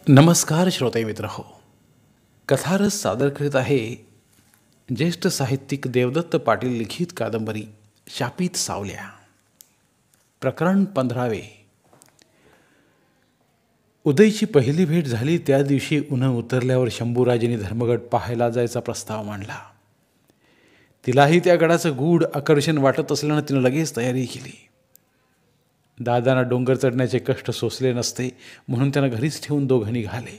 नमस्कार श्रोते मित्र हो. कथारस सादर करीत आहे ज्येष्ठ साहित्यिक देवदत्त पाटील लिखित कादंबरी शापित सावल्या. प्रकरण 15. उदयची पहिली भेट झाली त्या दिवशी उन्ह उतरल्यावर शंभूराजेंनी धर्मगड पाहायला जायचा प्रस्ताव मांडला. तिलाही त्या गडाचं गूढ आकर्षण वाटत असल्यानं तिनं लगेच तयारी केली. दादांना डोंगर चढण्याचे कष्ट सोसले नसते म्हणून त्यांना घरीच ठेवून दोघं निघाले.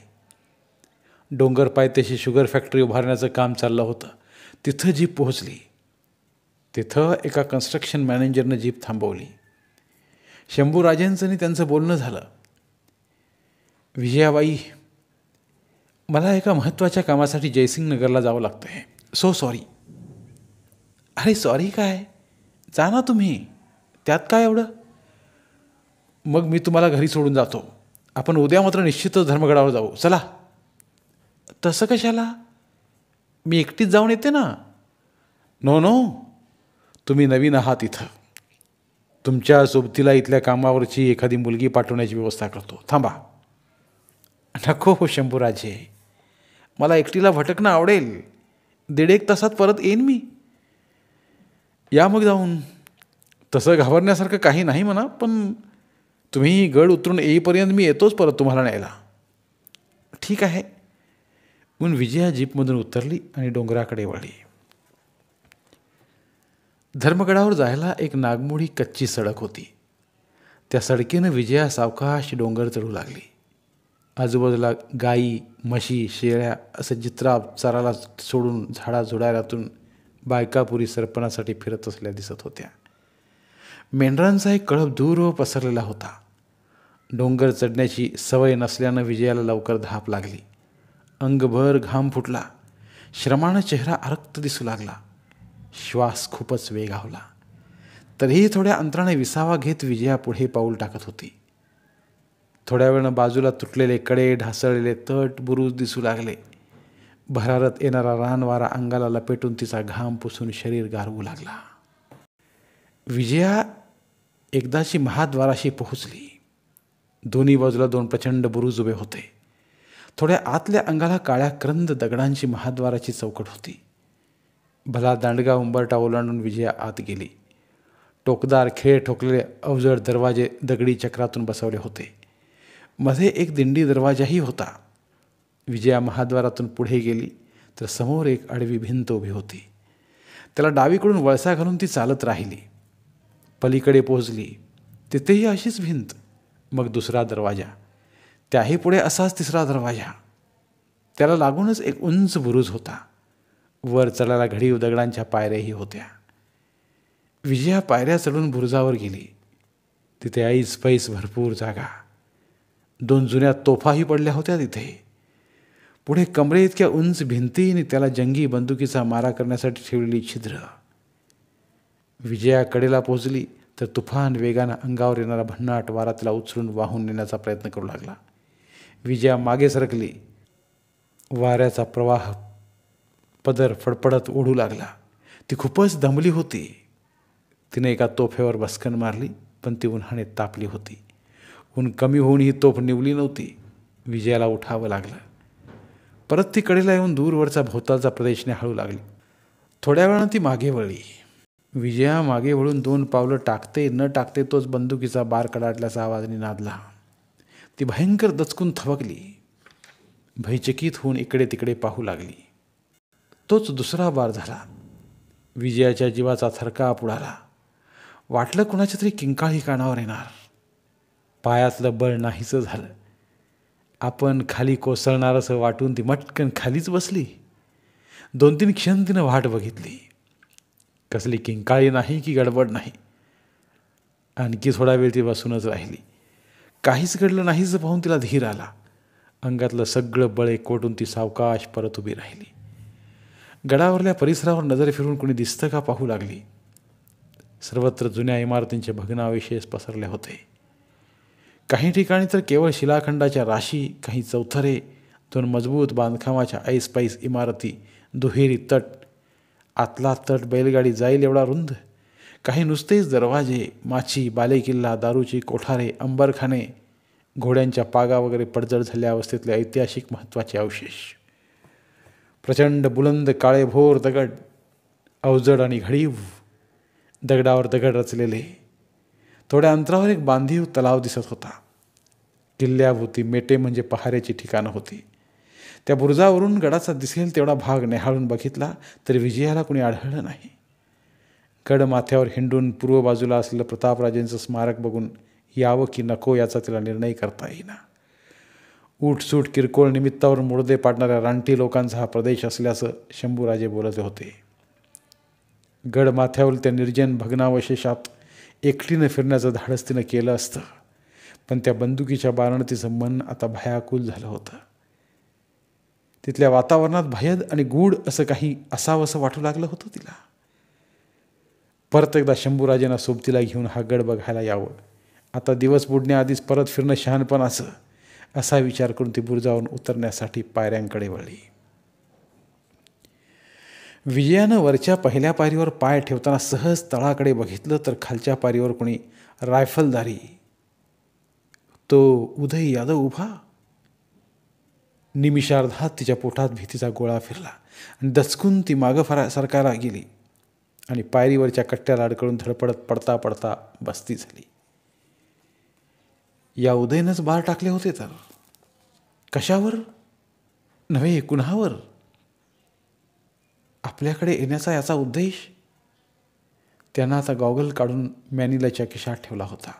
डोंगर पायथ्याशी शुगर फॅक्टरी उभारण्याचं काम चाललं होतं. तिथं जीप पोहोचली. तिथं एका कन्स्ट्रक्शन मॅनेजरनं जीप थांबवली. शंभूराजेंचं आणि त्यांचं बोलणं झालं. विजयाबाई, मला एका महत्त्वाच्या कामासाठी जयसिंगनगरला जावं लागतं आहे. So sorry. अरे सॉरी काय, जा ना तुम्ही, त्यात काय एवढं. मग मी तुम्हाला घरी सोडून जातो. आपण उद्या मात्र निश्चितच धर्मगडावर जाऊ. चला. तसं कशाला, मी एकटीच जाऊन येते ना. नो नो, तुम्ही नवीन आहात इथं. तुमच्या सोबतीला इथल्या कामावरची एखादी मुलगी पाठवण्याची व्यवस्था करतो. थांबा. नको हो शंभूराजे, मला एकटीला भटकणं आवडेल. 1.5 तासात परत येईन मी. या मग जाऊन. तसं घाबरण्यासारखं काही नाही म्हणा, पण तुम्ही गड उतरून येईपर्यंत मी येतोच परत तुम्हाला न्यायला. ठीक आहे. म्हणून विजया जीपमधून उतरली आणि डोंगराकडे वळली. धर्मगडावर जायला एक नागमोडी कच्ची सडक होती. त्या सडकेनं विजया सावकाश डोंगर चढू लागली. आजूबाजूला गाई, म्हशी, शेळ्या असं जित्राप चाराला सोडून झाडाझुडाऱ्यातून बायकापुरी सरपणासाठी फिरत असल्या दिसत होत्या. मेंढरांचा एक कळप दूर पसरलेला होता. डोंगर चढण्याची सवय नसल्यानं विजयाला लवकर धाप लागली. अंगभर घाम फुटला. श्रमानं चेहरा आरक्त दिसू लागला. श्वास खूपच वेगावला. तरीही थोड्या अंतराने विसावा घेत विजया पुढे पाऊल टाकत होती. थोड्या वेळानं बाजूला तुटलेले कडे, ढासळलेले तट, बुरुज दिसू लागले. भरारत येणारा रानवारा अंगाला लपेटून तिचा घाम पुसून शरीर गारवू लागला. विजया एकदाची महाद्वाराशी पोहोचली. दोन्ही बाजूला 2 प्रचंड बुरुज उभे होते. थोड्या आतल्या अंगाला काळ्या करंद दगडांची महाद्वाराची चौकट होती. भला दांडगा उंबरठा ओलांडून विजया आत गेली. टोकदार खेळ ठोकलेले अवजड दरवाजे दगडी चक्रातून बसवले होते. मध्ये एक दिंडी दरवाजाही होता. विजया महाद्वारातून पुढे गेली तर समोर एक आडवी भिंत उभी होती. त्याला डावीकडून वळसा घालून ती चालत राहिली. पलीकडे पोहोचली. तिथेही अशीच भिंत. मग दुसरा दरवाजा. त्याही पुढे असाच तिसरा दरवाजा. त्याला लागूनच एक उंच बुरुज होता. वर चढायला घडीव दगडांच्या पायऱ्याही होत्या. विजया पायऱ्या चढून बुरुजावर गेली. तिथे ऐस पैस भरपूर जागा. 2 जुन्या तोफाही पडल्या होत्या तिथे. पुढे कमरे इतक्या उंच भिंती आणि त्याला जंगी बंदुकीचा मारा करण्यासाठी ठेवलेली छिद्र. विजया कडेला पोहोचली तर तुफान वेगानं अंगावर येणारा भन्नाट वारा तिला उचलून वाहून नेण्याचा प्रयत्न करू लागला. विजया मागे सरकली. वाऱ्याचा प्रवाह पदर फडफडत ओढू लागला. ती खूपच दमली होती. तिने एका तोफेवर बसकन मारली, पण ती उन्हाने तापली होती. ऊन कमी होऊन ही तोफ निवली नव्हती. विजयाला उठावं लागलं. परत ती कडेला येऊन दूरवरचा भोवतालचा प्रदेश न्याहाळू लागली. थोड्या वेळानं ती मागे वळली. विजया मागे वळून 2 पावलं टाकते न टाकते तोच बंदुकीचा बार कडाडल्याचा आवाजाने नादला. ती भयंकर दचकून थबकली. भयचकित होऊन इकडे तिकडे पाहू लागली. तोच दुसरा बार झाला. विजयाच्या जीवाचा थरकाप उडाला. वाटलं कुणाच्या तरी किंकाळी कानावर येणार. पायातलं बळ नाहीसं झालं. आपण खाली कोसळणार असं वाटून ती मटकन खालीच बसली. 2-3 क्षण तिनं वाट बघितली. कसली किंकाळी नाही की गडबड नाही. आणखी थोडा वेळ ती बसूनच राहिली. काहीच घडलं नाहीच पाहून तिला धीर आला. अंगातलं सगळं बळ एकवटून ती सावकाश परत उभी राहिली. गडावरल्या परिसरावर नजर फिरून कोणी दिसतं का पाहू लागली. सर्वत्र जुन्या इमारतींचे भग्नावशेष पसरले होते. काही ठिकाणी तर केवळ शिलाखंडाच्या राशी, काही चौथरे, 2 मजबूत बांधकामाच्या ऐसपैस इमारती, दुहेरी तट, आतला तट बैलगाडी जाईल एवढा रुंद, काही नुसतेच दरवाजे, माची, बालेकिल्ला, दारूची कोठारे, अंबरखाने, घोड्यांच्या पागा वगैरे पडझड झालेल्या अवस्थेतले ऐतिहासिक महत्त्वाचे अवशेष. प्रचंड बुलंद काळेभोर दगड, अवजड आणि घडीव, दगडावर दगड रचलेले. थोड्या अंतरावर एक बांधीव तलाव दिसत होता. किल्ल्याभोवती मेटे म्हणजे पहारेची ठिकाणं होती. त्या बुरुजावरून गडाचा दिसेल तेवढा भाग निहाळून बघितला तरी विजयाला कोणी आढळलं नाही. गड माथ्यावर हिंडून पूर्व बाजूला असलेलं प्रतापराजेंचं स्मारक बघून यावं की नको याचा तिला निर्णय करता येईना. उठसूट किरकोळ निमित्तावर मुडदे पाडणाऱ्या रानटी लोकांचा हा प्रदेश असल्याचं शंभूराजे बोलत होते. गड माथ्यावर त्या निर्जन भग्नावशेषात एकटीनं फिरण्याचं धाडस तिनं केलं असतं, पण त्या बंदुकीच्या बारानं तिचं मन आता भयाकुल झालं होतं. तिथल्या वातावरणात भयद आणि गूढ असं काही असावंसं वाटू लागलं होतं तिला. परत एकदा शंभूराजेंना सोबतीला घेऊन हा गड बघायला यावं. आता दिवस बुडण्याआधीच परत फिरणं शहाणपणाचं, असा विचार करून ती बुरुजावरून उतरण्यासाठी पायऱ्यांकडे वळली. विजयानं वरच्या पहिल्या पायरीवर पाय ठेवताना सहज तळाकडे बघितलं तर खालच्या पायरीवर कोणी रायफलधारी, तो उदय यादव उभा. निमिषार्धात तिच्या पोटात भीतीचा गोळा फिरला आणि दचकून ती मागं सरकायला गेली आणि पायरीवरच्या कट्ट्याला अडकळून धडपडत पडता पडता बसती झाली. या उदयनंच बार टाकले होते तर कशावर नव्हे, कुणावर? आपल्याकडे येण्याचा याचा उद्देश? त्यांना आता गॉगल काढून मॅनिलाच्या खिशात ठेवला होता.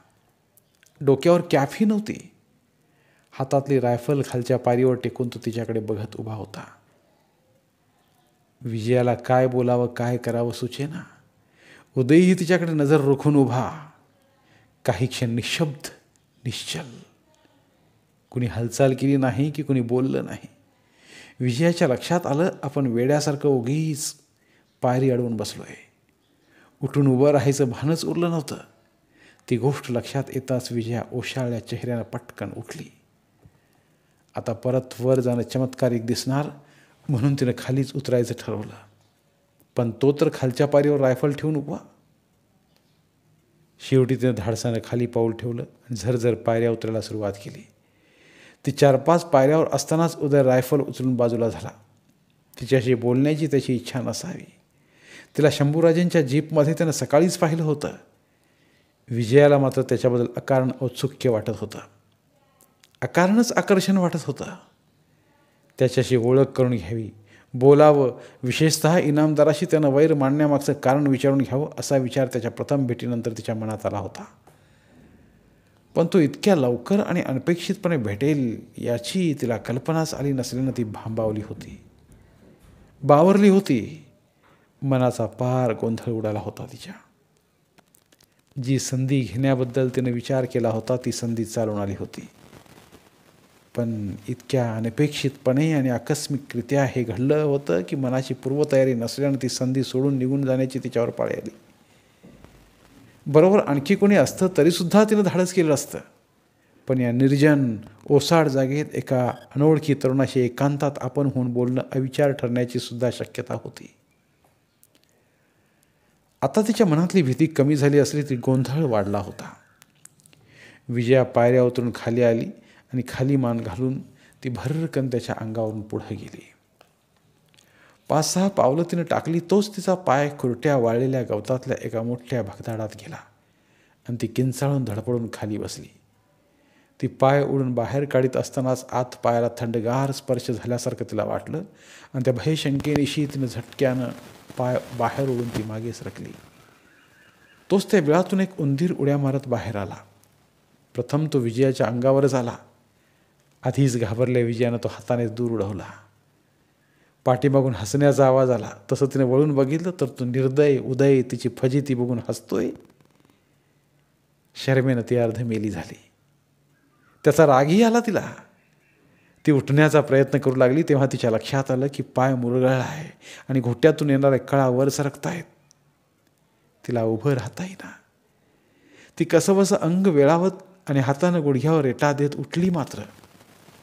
डोक्यावर कॅपही नव्हती. हातातली रायफल खालच्या पायरीवर टेकून तो तिच्याकडे बघत उभा होता. विजयाला काय बोलावं काय करावं सुचेना. उदयही तिच्याकडे नजर रोखून उभा. काही क्षण निशब्द, निश्चल. कुणी हालचाल केली नाही की कुणी बोललं नाही. विजयाच्या लक्षात आलं आपण वेड्यासारखं उगीच पायरी अडवून बसलोय. उठून उभं राहायचं भानच उरलं नव्हतं. ती गोष्ट लक्षात येताच विजया ओशाळल्या चेहऱ्यानं पटकन उठली. आता परत वर जाणं चमत्कारिक दिसणार म्हणून तिनं खालीच उतरायचं ठरवलं. पण तो तर खालच्या पायरीवर रायफल ठेवून उभा. शेवटी तिनं धाडसानं खाली पाऊल ठेवलं आणि झरझर पायऱ्या उतरायला सुरुवात केली. ती 4-5 पायऱ्यावर असतानाच उदय रायफल उचलून बाजूला झाला. तिच्याशी बोलण्याची त्याची इच्छा नसावी. तिला शंभूराजेंच्या जीपमध्ये त्यानं सकाळीच पाहिलं होतं. विजयाला मात्र त्याच्याबद्दल अकारण औत्सुक्य वाटत होतं. अकारणच आकर्षण वाटत होतं. त्याच्याशी ओळख करून घ्यावी, बोलावं, विशेषतः इनामदाराशी त्यानं वैर मांडण्यामागचं कारण विचारून घ्यावं असा विचार त्याच्या प्रथम भेटीनंतर तिच्या मनात आला होता. पण तो इतक्या लवकर आणि अनपेक्षितपणे भेटेल याची तिला कल्पनाच आली नसल्यानं ती भांबावली होती, बावरली होती. मनाचा पार गोंधळ उडाला होता तिच्या. जी संधी घेण्याबद्दल तिने विचार केला होता ती संधी चालून आली होती. पण इतक्या अनपेक्षितपणे आणि आकस्मिकरित्या हे घडलं होतं की मनाची पूर्वतयारी नसल्यानं ती संधी सोडून निघून जाण्याची तिच्यावर पाळी आली. बरोबर आणखी कोणी असतं तरीसुद्धा तिनं धाडस केलं असतं. पण या निर्जन ओसाड जागेत एका अनोळखी तरुणाशी एकांतात आपण होऊन बोलणं अविचार ठरण्याची सुद्धा शक्यता होती. आता तिच्या मनातली भीती कमी झाली असली तरी गोंधळ वाढला होता. विजया पायऱ्या उतरून खाली आली आणि खाली मान घालून ती भरकन त्याच्या अंगावरून पुढे गेली. 5-6 पावलं तिनं टाकली तोच तिचा पाय खुरट्या वाळलेल्या गवतातल्या एका मोठ्या भगदाडात गेला आणि ती किंचाळून धडपडून खाली बसली. ती पाय उडून बाहेर काढीत असतानाच आत पायाला थंडगार स्पर्श झाल्यासारखं तिला वाटलं आणि त्या भयशंकेनिशी तिनं झटक्यानं पाय बाहेर उडून ती मागे सरकली. तोच त्या बिळातून एक उंदीर उड्या मारत बाहेर आला. प्रथम तो विजयाच्या अंगावरच आला. आधीच घाबरल्या विजयानं तो हाताने दूर उडवला. पाठीमागून हसण्याचा आवाज आला. तसं तिने वळून बघितलं तर तो निर्दय उदय तिची फजिती बघून हसतोय. शरमेनं ती अर्धमेली झाली. त्याचा रागही आला तिला. ती उठण्याचा प्रयत्न करू लागली तेव्हा तिच्या लक्षात आलं की पाय मुरगळला आहे आणि घोट्यातून येणाऱ्या कळा वर सरकतायत. तिला उभं राहता येईना. ती कसंबसं अंग वेळावत आणि हातानं गुडघ्यावर रेटा देत उठली. मात्र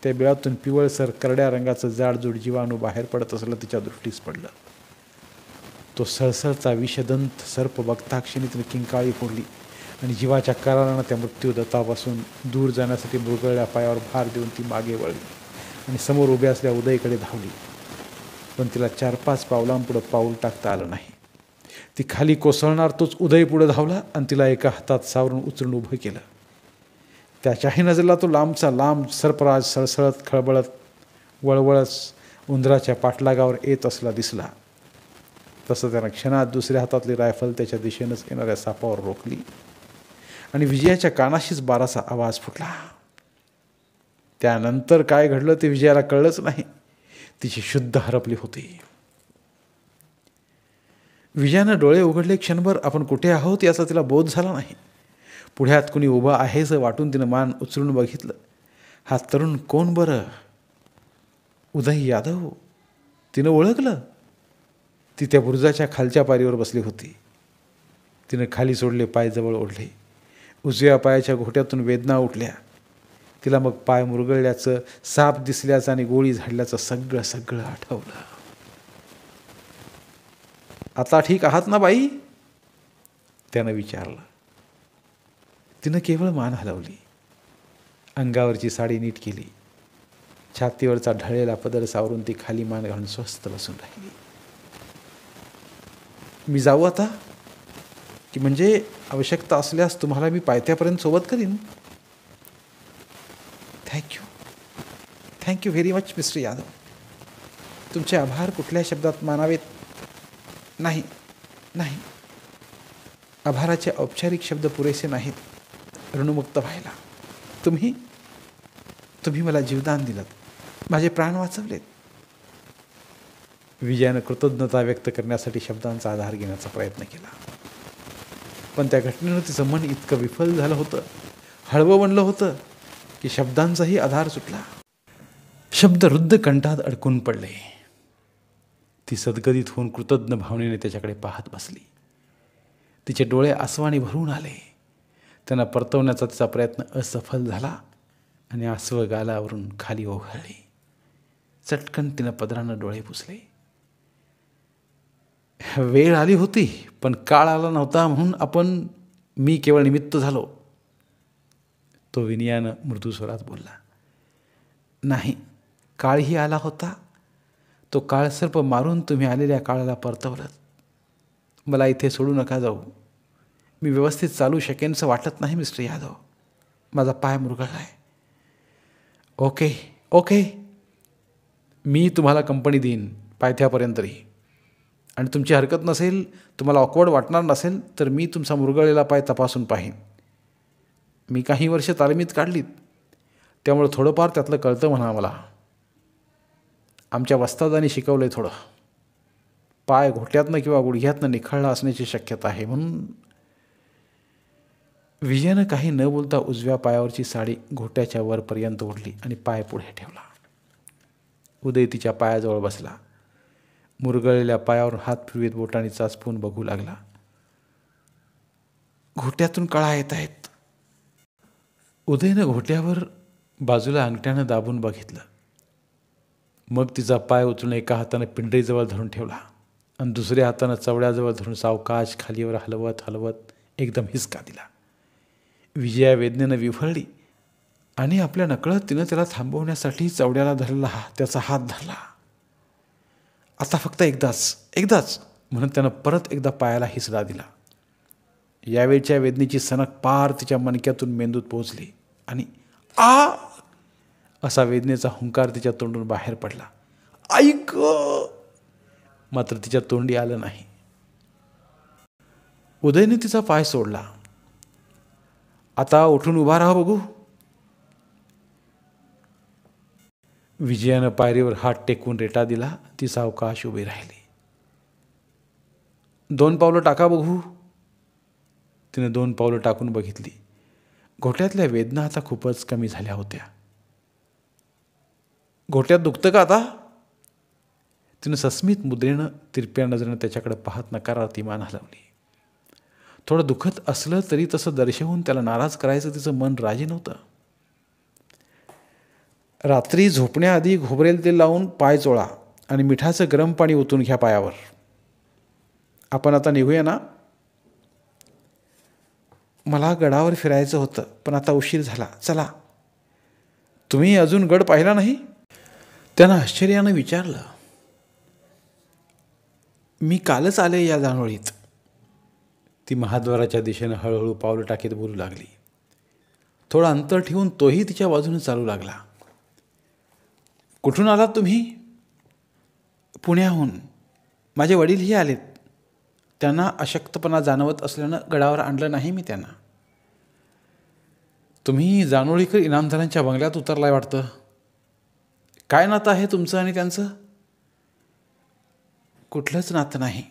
त्या बिळातून पिवळसर करड्या रंगाचं जाडजूड जीवाणू बाहेर पडत असलं तिच्या दृष्टीस पडलं. तो सळसळचा विषदंत सर्प बघता क्षणी तिने किंकाळी फोडली आणि जीवाच्या करारानं त्या मृत्यूदत्तापासून दूर जाण्यासाठी मुरगळल्या पायावर भार देऊन ती मागे वळली आणि समोर उभ्या असल्या उदयकडे धावली. पण तिला 4-5 पावलांपुढं पाऊल टाकता आलं नाही. ती खाली कोसळणार तोच उदय पुढे धावला आणि तिला एका हातात सावरून उचलून उभं केलं. त्याच्याही नजरेला तो लांबचा लांब सर्पराज सळसळत खळबळत वळवळच उंदराच्या पाठलागावर येत असला दिसला. तसं त्यानं क्षणात दुसऱ्या हातातली रायफल त्याच्या दिशेनंच येणाऱ्या सापावर रोखली आणि विजयाच्या कानाशीच बाराचा आवाज फुटला. त्यानंतर काय घडलं ते विजयाला कळलंच नाही. तिची शुद्ध हरपली होती. विजयानं डोळे उघडले. क्षणभर आपण कुठे आहोत याचा तिला बोध झाला नाही. पुढ्यात कुणी उभं आहेच वाटून तिनं मान उचलून बघितलं. हा तरुण कोण बरं? उदय यादव. तिनं ओळखलं. ती त्या बुरुजाच्या खालच्या पारीवर बसली होती. तिनं खाली सोडले, पाय जवळ ओढले. उजव्या पायाच्या घोट्यातून वेदना उठल्या. तिला मग पाय मुरगळल्याचं, साप दिसल्याचं आणि गोळी झाडल्याचं सगळं सगळं आठवलं. आता ठीक आहात ना बाई? त्यानं विचारलं. तिनं केवळ मान हलवली. अंगावरची साडी नीट केली. छातीवरचा ढळलेला पदर सावरून ती खाली मान घालून स्वस्थ बसून राहिली. मी जाऊ आता? की म्हणजे आवश्यकता असल्यास तुम्हाला मी पायथ्यापर्यंत सोबत करीन. Thank you very much mister Yadav. तुमचे आभार कुठल्या शब्दात मानावेत? नाही नाही, आभाराचे औपचारिक शब्द पुरेसे नाहीत ऋणमुक्त व्हायला. तुम्ही मला जीवदान दिलं, माझे प्राण वाचवलेत. विजयानं कृतज्ञता व्यक्त करण्यासाठी शब्दांचा आधार घेण्याचा प्रयत्न केला. पण त्या घटनेनं तिचं मन इतकं विफल झालं होतं, हळवं बनलं होतं की शब्दांचाही आधार सुटला. शब्द रुद्ध कंठात अडकून पडले. ती सद्गदित होऊन कृतज्ञ भावनेने त्याच्याकडे पाहत बसली. तिचे डोळे आसवाने भरून आले. त्यांना परतवण्याचा तिचा प्रयत्न असफल झाला आणि आसव गालावरून खाली ओघळली. चटकन तिनं पदरानं डोळे पुसले. वेळ आली होती, पण काळ आला नव्हता म्हणून मी केवळ निमित्त झालो. तो विनयानं मृदू स्वरात बोलला. नाही, काळही आला होता. तो काळसर्प मारून तुम्ही आलेल्या काळाला परतवलं. मला इथे सोडू नका जाऊ. मी व्यवस्थित चालू शकेनसं वाटत नाही मिस्टर यादव. माझा पाय मुरगळला आहे. ओके, मी तुम्हाला कंपनी देईन पायथ्यापर्यंत तरी. आणि तुमची हरकत नसेल, तुम्हाला ऑकवर्ड वाटणार नसेल तर मी तुमचा मुरगळलेला पाय तपासून पाहीन. मी काही वर्ष तालमीत काढलीत, त्यामुळे थोडंफार त्यातलं कळतं म्हणा मला. आमच्या वस्तादांनी शिकवलं आहे थोडं. पाय घोट्यातनं किंवा गुडघ्यातनं निखळला असण्याची शक्यता आहे म्हणून. विजयानं काही न बोलता उजव्या पायावरची साडी घोट्याच्या वरपर्यंत ओढली आणि पाय पुढे ठेवला. उदय तिच्या पायाजवळ बसला. मुरगळलेल्या पायावर हात फिरवीत बोटांनी चाचपून बघू लागला. घोट्यातून कळा येत आहेत. उदयनं घोट्यावर बाजूला अंगठ्यानं दाबून बघितलं. मग तिचा पाय उचलून एका हातानं पिंडीजवळ धरून ठेवला आणि दुसऱ्या हातानं चवड्याजवळ धरून सावकाश खालीवर हलवत एकदम हिसका दिला. विजया वेदनेनं विव्हळली आणि आपल्या नकळत तिनं त्याला थांबवण्यासाठी चवड्याला धरला त्याचा हात धरला. आता फक्त एकदाच म्हणून त्यानं परत एकदा पायाला हिसडा दिला. यावेळच्या वेदनेची सनक पार तिच्या मणक्यातून मेंदूत पोहोचली आणि आ असा वेदनेचा हुंकार तिच्या तोंडून बाहेर पडला. ऐक! मात्र तिच्या तोंडी आलं नाही. उदयने तिचा पाय सोडला. आता उठून उभा राहा बघू. विजयानं पायरीवर हात टेकवून रेटा दिला. ती सावकाश उभी राहिली. 2 पावलं टाका बघू. तिने 2 पावलं टाकून बघितली. घोट्यातल्या वेदना आता खूपच कमी झाल्या होत्या. घोट्यात दुखतं का आता? तिनं सस्मित मुद्रेनं तिरप्या नजरेनं त्याच्याकडे पाहत नकारार्थी मान हलवली. थोडं दुखत असलं तरी तसं दर्शवून त्याला नाराज करायचं तिचं मन राजी नव्हतं. रात्री झोपण्याआधी खोबरेल तेल लावून पाय चोळा आणि मिठाचं गरम पाणी ओतून घ्या पायावर. आपण आता निघूया ना? मला गडावर फिरायचं होतं, पण आता उशीर झाला. चला. तुम्ही अजून गड पाहिला नाही? त्यानं आश्चर्यानं विचारलं. मी कालच आले या जाणोळीत. ती महाद्वाराच्या दिशेनं हळूहळू पावलं टाकीत बोलू लागली. थोडं अंतर ठेवून तोही तिच्या बाजूने चालू लागला. कुठून आलात तुम्ही? पुण्याहून. माझे वडीलही आलेत. त्यांना अशक्तपणा जाणवत असल्यानं गडावर आणलं नाही मी त्यांना. तुम्ही जाणोळीकर इनामदारांच्या बंगल्यात उतरलाय वाटतं. काय नातं आहे तुमचं आणि त्यांचं? कुठलंच नातं नाही.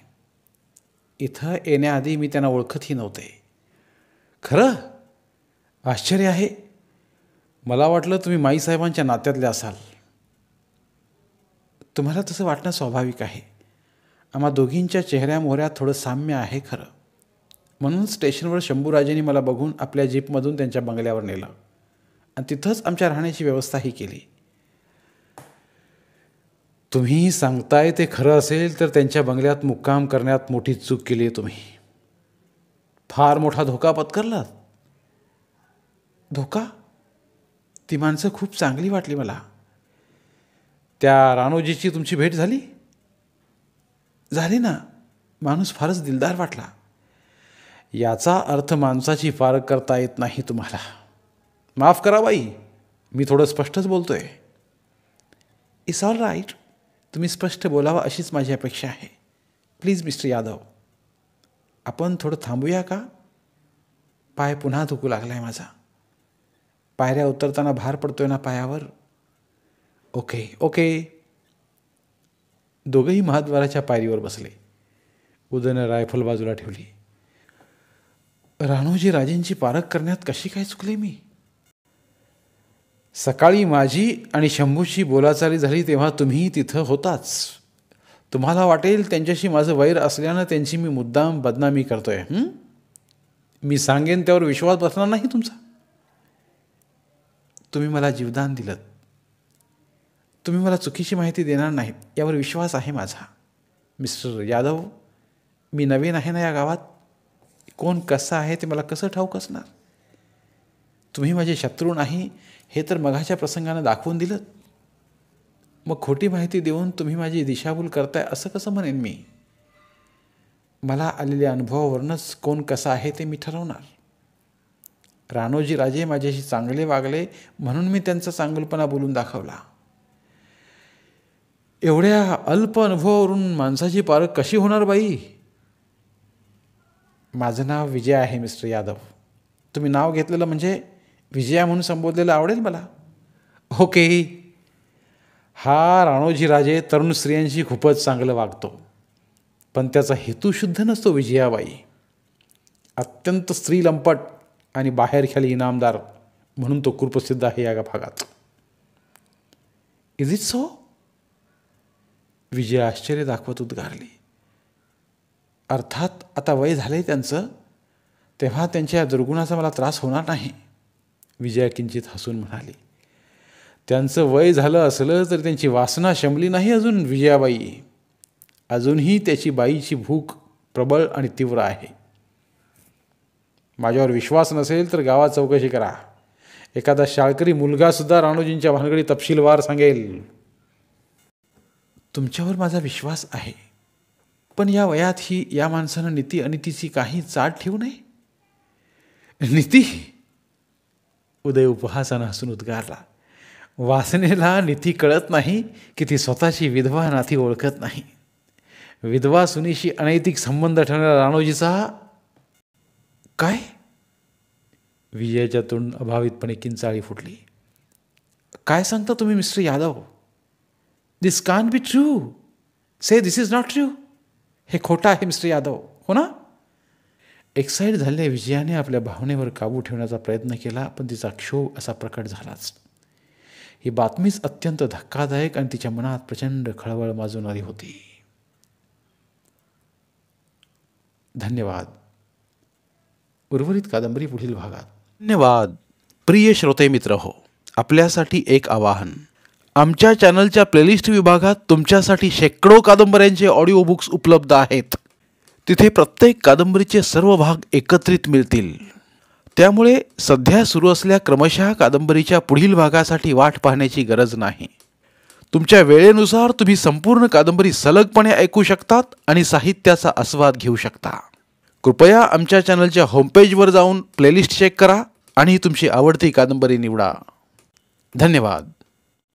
इथं येण्याआधी मी त्यांना ओळखतही नव्हते. खरं? आश्चर्य आहे. मला वाटलं तुम्ही माईसाहेबांच्या नात्यातले असाल. तुम्हाला तसं वाटणं स्वाभाविक आहे. आम्हा दोघींच्या चेहऱ्यामोहऱ्यात थोडं साम्य आहे खरं. म्हणून स्टेशनवर शंभूराजेंनी मला बघून आपल्या जीपमधून त्यांच्या बंगल्यावर नेलं आणि तिथंच आमच्या राहण्याची व्यवस्थाही केली. तुम्ही सांगताय ते खरं असेल तर त्यांच्या बंगल्यात मुक्काम करण्यात मोठी चूक केली आहे तुम्ही. फार मोठा धोका पत्करलात. धोका? ती माणसं खूप चांगली वाटली मला. त्या राणोजीची तुमची भेट झाली? झाली ना. माणूस फारच दिलदार वाटला. याचा अर्थ माणसाची फारक करता येत नाही तुम्हाला. माफ करा बाई, मी थोडं स्पष्टच बोलतोय. It's all right. तुम्ही स्पष्ट बोलावं अशीच माझी अपेक्षा आहे. प्लीज मिस्टर यादव, आपण थोडं थांबूया का? पाय पुन्हा दुखू लागलाय माझा. पायऱ्या उतरताना भार पडतोय ना पायावर. Okay okay. दोघंही महाद्वाराच्या पायरीवर बसले. उदयनं रायफल बाजूला ठेवली. राणोजी राजेंची पारख करण्यात कशी काय चुकले मी? सकाळी माझी आणि शंभूची बोलाचाली झाली तेव्हा तुम्ही तिथं होताच. तुम्हाला वाटेल त्यांच्याशी माझं वैर असल्यानं त्यांची मी मुद्दाम बदनामी करतोय. मी सांगेन त्यावर विश्वास बसणार नाही तुमचा. तुम्ही मला जीवदान दिलं. तुम्ही मला चुकीची माहिती देणार नाहीत यावर विश्वास आहे माझा. मिस्टर यादव, मी नवीन आहे ना या गावात. कोण कसं आहे ते मला कसं ठाऊक असणार? तुम्ही माझे शत्रू नाही हे तर मघाच्या प्रसंगानं दाखवून दिलं. मग खोटी माहिती देऊन तुम्ही माझी दिशाभूल करताय असं कसं म्हणेन मी? मला आलेल्या अनुभवावरूनच कोण कसं आहे ते मी ठरवणार. राणोजी राजे माझ्याशी चांगले वागले म्हणून मी त्यांचा चांगलपणा बोलून दाखवला. एवढ्या अल्प अनुभवावरून माणसाची पारख कशी होणार बाई? माझं नाव विजय आहे मिस्टर यादव. तुम्ही नाव घेतलेलं म्हणजे विजया म्हणून संबोधलेलं आवडेल मला. ओके. हा राणोजी राजे तरुण स्त्रियांशी खूपच चांगलं वागतो, पण त्याचा हेतू शुद्ध नसतो विजयाबाई. अत्यंत स्त्रीलंपट आणि बाहेरख्याली इनामदार म्हणून तो कुप्रसिद्ध आहे या भागात. Is it so? विजया आश्चर्य दाखवत उद्गारली. अर्थात आता वय झालंय त्यांचं, तेव्हा त्यांच्या दुर्गुणाचा मला त्रास होणार नाही. विजया किंचित हसून म्हणाली. त्यांचं वय झालं असलं तर त्यांची वासना शमली नाही अजून विजयाबाई. अजूनही त्याची बाईची भूक प्रबळ आणि तीव्र आहे. माझ्यावर विश्वास नसेल तर गावात चौकशी करा. एखादा शाळकरी मुलगासुद्धा राणोजींच्या भानगडी तपशीलवार सांगेल. तुमच्यावर माझा विश्वास आहे, पण या वयातही या माणसानं नीती अनितीची काही चाट ठेवू नये. नीती? उदय उपहासानं हसून उद्गारला. वासनेला नीती कळत नाही की ती स्वतःची विधवा नाती ओळखत नाही. विधवा सुनीशी अनैतिक संबंध ठेवणारा राणोजीचा काय? विजयाच्या तोंड अभावितपणे किंचाळी फुटली. काय सांगता तुम्ही mister Yadav? This can't be true. Say this is not true. हे खोटं आहे मिस्टर यादव, हो ना? एक्साईट झालेल्या विजयाने आपल्या भावनेवर काबू ठेवण्याचा प्रयत्न केला, पण तिचा क्षोभ असा प्रकट झालाच. ही बातमीच अत्यंत धक्कादायक आणि तिच्या मनात प्रचंड खळबळ माजवणारी होती. धन्यवाद. उर्वरित कादंबरी पुढील भागात. धन्यवाद. प्रिय श्रोते मित्र हो, आपल्यासाठी एक आवाहन. आमच्या चॅनलच्या प्लेलिस्ट विभागात तुमच्यासाठी शेकडो कादंबऱ्यांचे ऑडिओ बुक्स उपलब्ध आहेत. तिथे प्रत्येक कादंबरीचे सर्व भाग एकत्रित मिळतील. त्यामुळे सध्या सुरू असलेल्या क्रमशः कादंबरीच्या पुढील भागासाठी वाट पाहण्याची गरज नाही. तुमच्या वेळेनुसार तुम्ही संपूर्ण कादंबरी सलगपणे ऐकू शकतात आणि साहित्याचा आस्वाद घेऊ शकता. कृपया आमच्या चॅनलच्या होमपेजवर जाऊन प्लेलिस्ट चेक करा आणि तुमची आवडती कादंबरी निवडा. धन्यवाद.